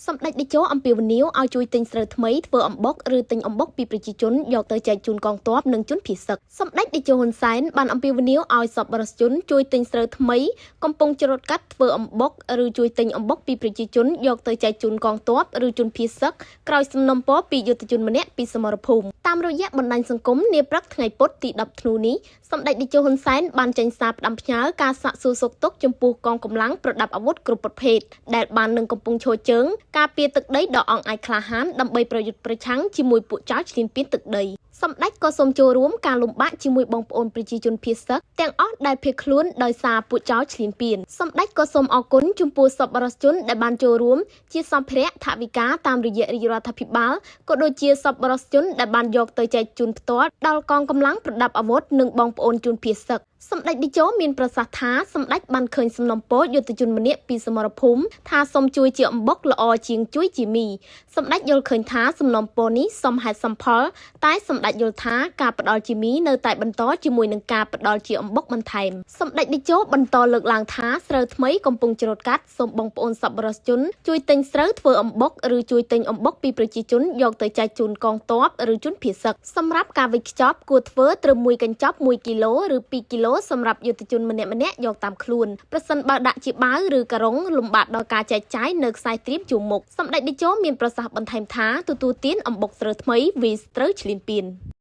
សម្ដេចតេជោអំពីវនីវឲ្យជួយទិញស្រូវថ្មីធ្វើអំបុកឬទិញអំបុកពីប្រជាជនយកទៅចែកជូនកងទ័ពនិងជនភៀសសឹកសម្ដេចតេជោហ៊ុនសែនបានអំពីវនីវឲ្យសប្បុរសជនជួយទិញស្រូវថ្មីកំពុងច្រូតកាត់ធ្វើអំបុកឬជួយទិញអំបុកពីប្រជាជនយកទៅចែកជូនកងទ័ពឬជនភៀសសឹកក្រោយសំណុំពរពីយុទ្ធជនម្នាក់ពីសមរភូមិតាមរយៈបណ្ដាញសង្គមនាព្រឹកថ្ងៃពុធទី10ធ្នូនេះសម្ដេចតេជោហ៊ុនសែនបានចេញសារផ្ដាំផ្ញើការសាកសួរសុខទុក្ខចំពោះកងកម្លាំងប្រដាប់អាវុធគ្រប់ប្រភេទដែលបាននឹងកំពុងឈរជើងការពារទឹកដីដ៏អង់អាចក្លាហានដើម្បីប្រយុទ្ធប្រឆាំងជាមួយពួកចៅឈ្លានពានទឹកដីសម្ដេចក៏សូមចូលរួមការលំបាកជាមួយបងប្អូនប្រជាជនភៀសសឹកទាំងអស់ដែលភៀសខ្លួនដោយសារពួកចៅឈ្លានពានសម្ដេចក៏សូមអរគុណចំពោះសប្បុរសជនដែលបានចូលរួមជាសម្ភារៈថវិកាតាមរយៈរាជរដ្ឋាភិបាលក៏ដូចជាសប្បុរសជនដែលបានយកទៅចែកជូនផ្ទាល់ដល់កងកម្លាំងប្រដាប់អាវុធនិងបងប្អូនជនភៀសសឹកសម្ដេចតេជោមានប្រសាសន៍ថាសម្ដេចបានឃើញសំណុំពរយុទ្ធជនម្នាក់ពីសមរភូមិថាសូមជួយជាអំបុកល្អជាងជួយជាមីសម្ដេចយល់ឃើញថាសំណុំពរនេះសមហេតុសមផលតែសម្ដេចយល់ថាការផ្ដល់ជាមីនៅតែបន្តជាមួយនឹងការផ្ដល់ជាអំបុកបន្ថែមសម្ដេចតេជោបន្តលើកឡើងថាស្រូវថ្មីកំពុងច្រូតកាត់សូមបងប្អូនសប្បុរសជនជួយទិញស្រូវធ្វើអំបុកឬជួយទិញអំបុកពីប្រជាជនយកទៅចែកជូនកងទ័ពឬជនភៀសសឹកសម្រាប់ការវេចខ្ចប់គួរធ្វើត្រឹម1កញ្ចប់1គីឡូឬ2គីឡូសម្រាប់យុទ្ធជនម្នាក់យកតាមខ្លួនប្រសិនបើដាក់ជាបាវឬការុងលំបាកដល់ការចែកចាយនៅខ្សែត្រៀមជួរមុខសម្ដេចតេជោមានប្រសាសន៍បន្ថែមថាទទួលទានអំបុកស្រូវថ្មីវាត្រូវឈ្លានពាន